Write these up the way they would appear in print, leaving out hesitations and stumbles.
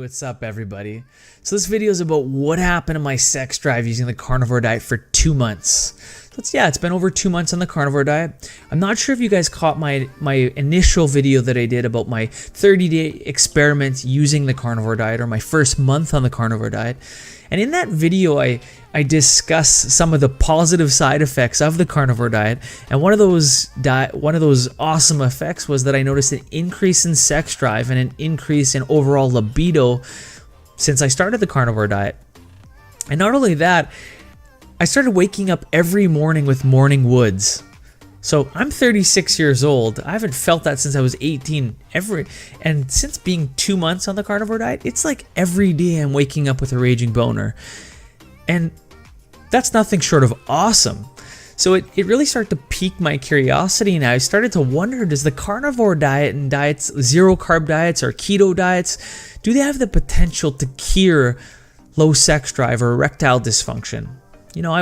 What's up, everybody? So this video is about what happened to my sex drive using the carnivore diet for 2 months. So it's been over 2 months on the carnivore diet. I'm not sure if you guys caught my initial video that I did about my 30-day experiment using the carnivore diet, or my first month on the carnivore diet. And in that video, I discuss some of the positive side effects of the carnivore diet. And one of those awesome effects was that I noticed an increase in sex drive and an increase in overall libido since I started the carnivore diet. And not only that, I started waking up every morning with morning woods. So I'm 36 years old. I haven't felt that since I was 18 and since being 2 months on the carnivore diet, it's like every day I'm waking up with a raging boner. And that's nothing short of awesome. So it really started to pique my curiosity, and I started to wonder, does the carnivore diet and diets, zero carb diets or keto diets, do they have the potential to cure low sex drive or erectile dysfunction? You know,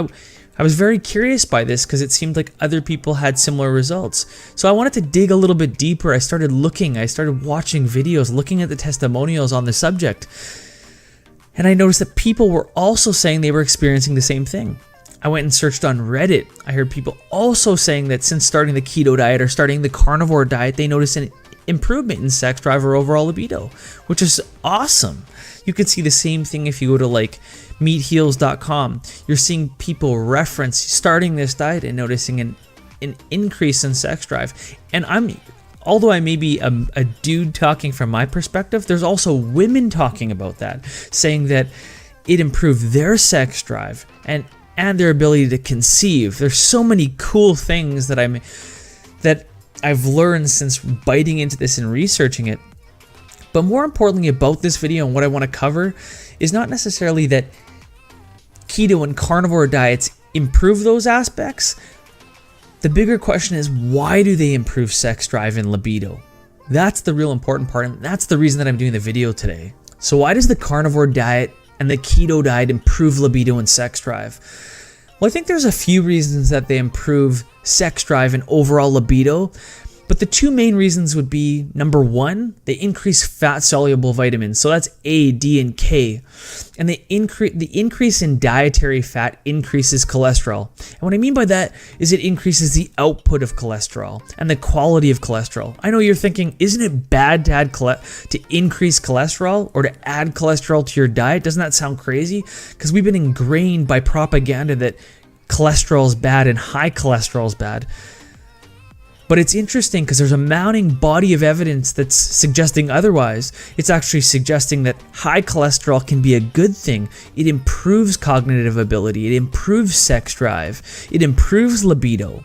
I was very curious by this because it seemed like other people had similar results. So I wanted to dig a little bit deeper. I started watching videos, looking at the testimonials on the subject. And I noticed that people were also saying they were experiencing the same thing. I went and searched on Reddit. I heard people also saying that since starting the keto diet or starting the carnivore diet, they noticed an improvement in sex drive or overall libido, which is awesome. You can see the same thing if you go to like meatheals.com. You're seeing people reference starting this diet and noticing an increase in sex drive. And although I may be a dude talking from my perspective, there's also women talking about that, saying that it improved their sex drive and their ability to conceive. There's so many cool things that I've learned since biting into this and researching it. But more importantly about this video and what I want to cover is not necessarily that keto and carnivore diets improve those aspects. The bigger question is, why do they improve sex drive and libido? That's the real important part, and that's the reason that I'm doing the video today. So why does the carnivore diet and the keto diet improve libido and sex drive? Well, I think there's a few reasons that they improve sex drive and overall libido. But the two main reasons would be, number one, they increase fat-soluble vitamins. So that's A, D, and K. And the increase in dietary fat increases cholesterol. And what I mean by that is it increases the output of cholesterol and the quality of cholesterol. I know you're thinking, isn't it bad to increase cholesterol or to add cholesterol to your diet? Doesn't that sound crazy? Because we've been ingrained by propaganda that cholesterol is bad and high cholesterol is bad. But it's interesting because there's a mounting body of evidence that's suggesting otherwise. It's actually suggesting that high cholesterol can be a good thing. It improves cognitive ability. It improves sex drive. It improves libido.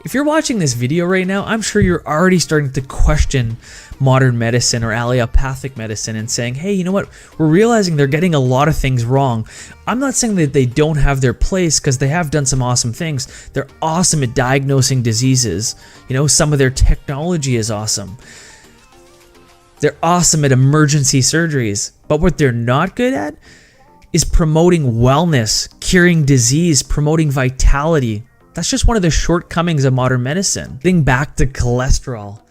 If you're watching this video right now, I'm sure you're already starting to question modern medicine or allopathic medicine and saying, hey, you know what? We're realizing they're getting a lot of things wrong. I'm not saying that they don't have their place, because they have done some awesome things. They're awesome at diagnosing diseases. You know, some of their technology is awesome. They're awesome at emergency surgeries. But what they're not good at is promoting wellness, curing disease, promoting vitality. That's just one of the shortcomings of modern medicine. Getting back to cholesterol.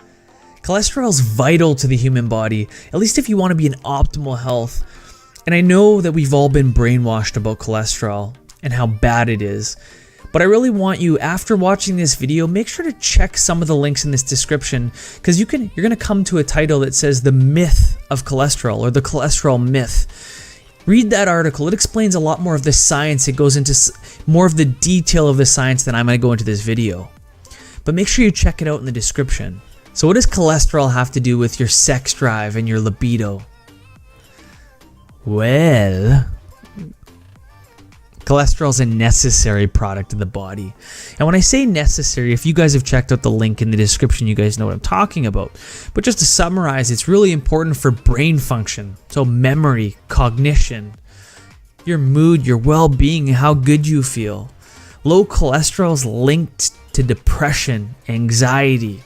Cholesterol is vital to the human body, at least if you want to be in optimal health. And I know that we've all been brainwashed about cholesterol and how bad it is. But I really want you, after watching this video, make sure to check some of the links in this description, because you're going to come to a title that says The Myth of Cholesterol, or The Cholesterol Myth. Read that article. It explains a lot more of the science. It goes into more of the detail of the science than I'm going to go into this video. But make sure you check it out in the description. So what does cholesterol have to do with your sex drive and your libido? Well, cholesterol is a necessary product of the body. And when I say necessary, if you guys have checked out the link in the description, you guys know what I'm talking about. But just to summarize, it's really important for brain function. So memory, cognition, your mood, your well-being, how good you feel. Low cholesterol is linked to depression, anxiety,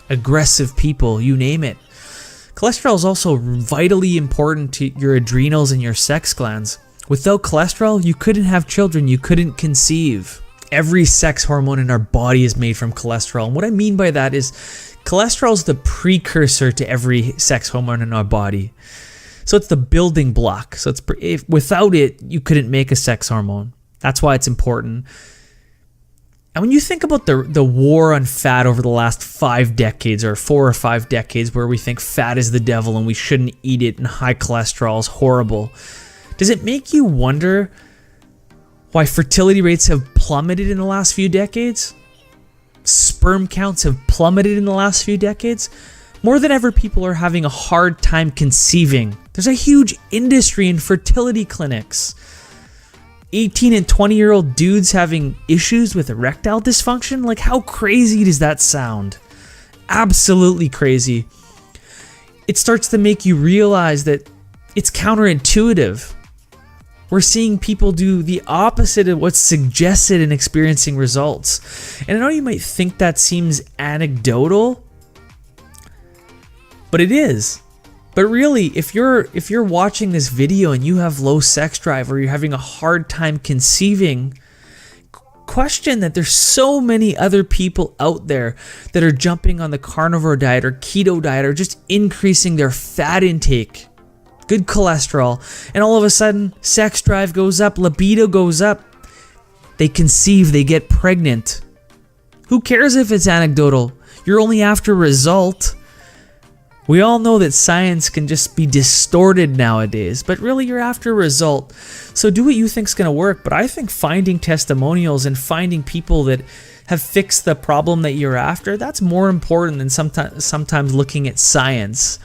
aggressive people, you name it. Cholesterol is also vitally important to your adrenals and your sex glands. Without cholesterol, you couldn't have children, you couldn't conceive. Every sex hormone in our body is made from cholesterol. And what I mean by that is cholesterol is the precursor to every sex hormone in our body. So it's the building block. So without it, you couldn't make a sex hormone. That's why it's important. And when you think about the war on fat over the last 5 decades or 4 or 5 decades, where we think fat is the devil and we shouldn't eat it and high cholesterol is horrible, does it make you wonder why fertility rates have plummeted in the last few decades? Sperm counts have plummeted in the last few decades. More than ever, people are having a hard time conceiving. There's a huge industry in fertility clinics. 18 and 20-year-old dudes having issues with erectile dysfunction? Like, how crazy does that sound? Absolutely crazy. It starts to make you realize that it's counterintuitive. We're seeing people do the opposite of what's suggested in experiencing results. And I know you might think that seems anecdotal, but it is. But really, if you're watching this video and you have low sex drive or you're having a hard time conceiving, question that there's so many other people out there that are jumping on the carnivore diet or keto diet or just increasing their fat intake, good cholesterol, and all of a sudden sex drive goes up, libido goes up, they conceive, they get pregnant. Who cares if it's anecdotal? You're only after result. We all know that science can just be distorted nowadays, but really you're after a result. So do what you think's going to work, but I think finding testimonials and finding people that have fixed the problem that you're after, that's more important than sometimes looking at science.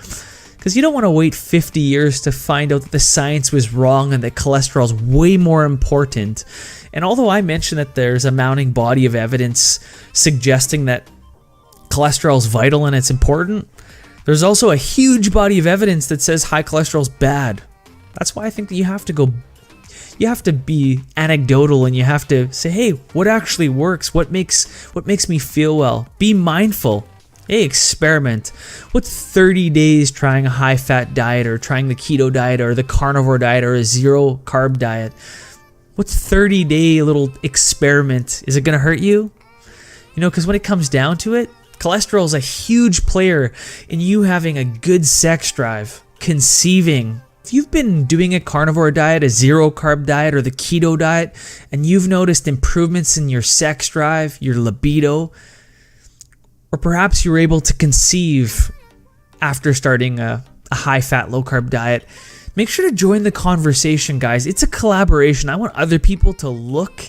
Because you don't want to wait 50 years to find out that the science was wrong and that cholesterol is way more important. And although I mentioned that there's a mounting body of evidence suggesting that cholesterol is vital and it's important, there's also a huge body of evidence that says high cholesterol is bad. That's why I think that you have to be anecdotal and you have to say, hey, what actually works? What makes me feel well? Be mindful. Hey, experiment. What's 30 days trying a high fat diet or trying the keto diet or the carnivore diet or a zero carb diet? What's 30-day little experiment? Is it going to hurt you? You know, because when it comes down to it, cholesterol is a huge player in you having a good sex drive, conceiving. If you've been doing a carnivore diet, a zero carb diet, or the keto diet, and you've noticed improvements in your sex drive, your libido, or perhaps you're able to conceive after starting a high fat, low carb diet, make sure to join the conversation, guys. It's a collaboration. I want other people to look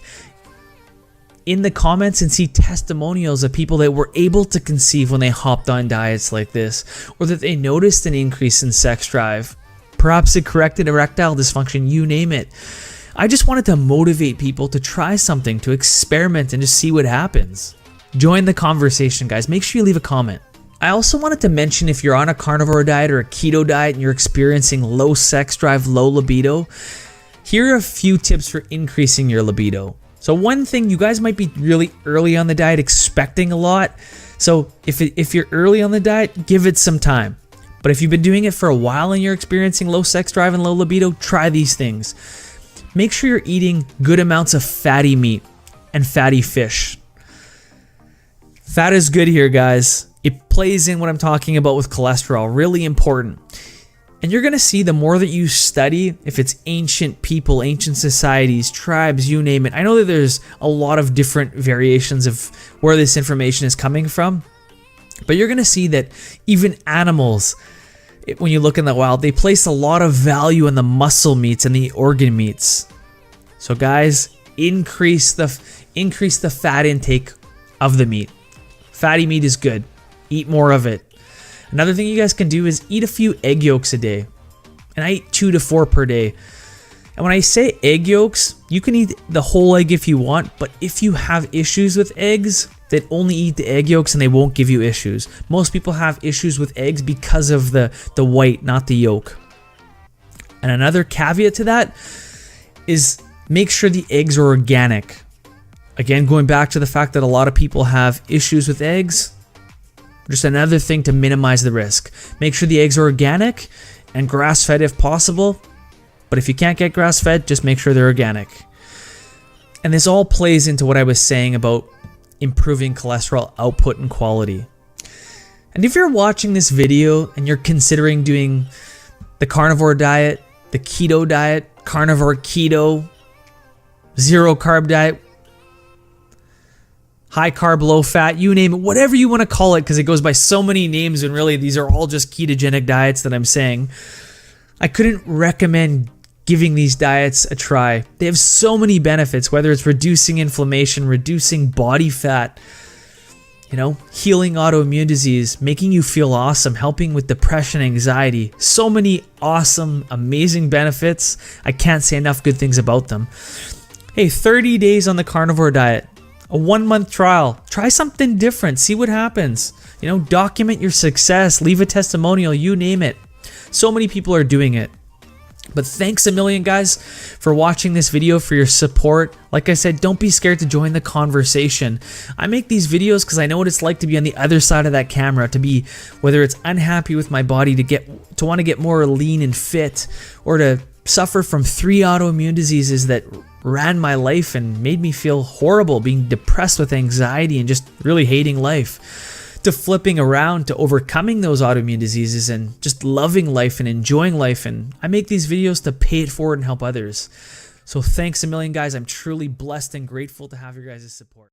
in the comments and see testimonials of people that were able to conceive when they hopped on diets like this, or that they noticed an increase in sex drive, perhaps it corrected erectile dysfunction, you name it. I just wanted to motivate people to try something, to experiment and just see what happens. Join the conversation, guys. Make sure you leave a comment. I also wanted to mention, if you're on a carnivore diet or a keto diet and you're experiencing low sex drive, low libido, here are a few tips for increasing your libido. So one thing, you guys might be really early on the diet expecting a lot. So if you're early on the diet, give it some time. But if you've been doing it for a while and you're experiencing low sex drive and low libido, try these things. Make sure you're eating good amounts of fatty meat and fatty fish. Fat is good here, guys. It plays in what I'm talking about with cholesterol, really important. And you're going to see the more that you study, if it's ancient people, ancient societies, tribes, you name it. I know that there's a lot of different variations of where this information is coming from, but you're going to see that even animals, when you look in the wild, they place a lot of value in the muscle meats and the organ meats. So guys, increase the fat intake of the meat. Fatty meat is good. Eat more of it. Another thing you guys can do is eat a few egg yolks a day. And I eat 2 to 4 per day. And when I say egg yolks, you can eat the whole egg if you want, but if you have issues with eggs, then only eat the egg yolks and they won't give you issues. Most people have issues with eggs because of the white, not the yolk. And another caveat to that is make sure the eggs are organic. Again, going back to the fact that a lot of people have issues with eggs, just another thing to minimize the risk. Make sure the eggs are organic and grass-fed if possible. But if you can't get grass-fed, just make sure they're organic. And this all plays into what I was saying about improving cholesterol output and quality. And if you're watching this video and you're considering doing the carnivore diet, the keto diet, carnivore keto, zero carb diet, high carb, low fat, you name it, whatever you want to call it, because it goes by so many names, and really these are all just ketogenic diets that I'm saying. I couldn't recommend giving these diets a try. They have so many benefits, whether it's reducing inflammation, reducing body fat, healing autoimmune disease, making you feel awesome, helping with depression, anxiety. So many awesome, amazing benefits. I can't say enough good things about them. Hey, 30 days on the carnivore diet, a 1-month trial. Try something different. See what happens. Document your success. Leave a testimonial. You name it. So many people are doing it. But thanks a million, guys, for watching this video, for your support. Like I said, don't be scared to join the conversation. I make these videos because I know what it's like to be on the other side of that camera, to be, whether it's unhappy with my body, to want to get more lean and fit, or to suffer from 3 autoimmune diseases that ran my life and made me feel horrible, being depressed with anxiety and just really hating life, to flipping around to overcoming those autoimmune diseases and just loving life and enjoying life. And I make these videos to pay it forward and help others. So thanks a million, guys. I'm truly blessed and grateful to have your guys' support.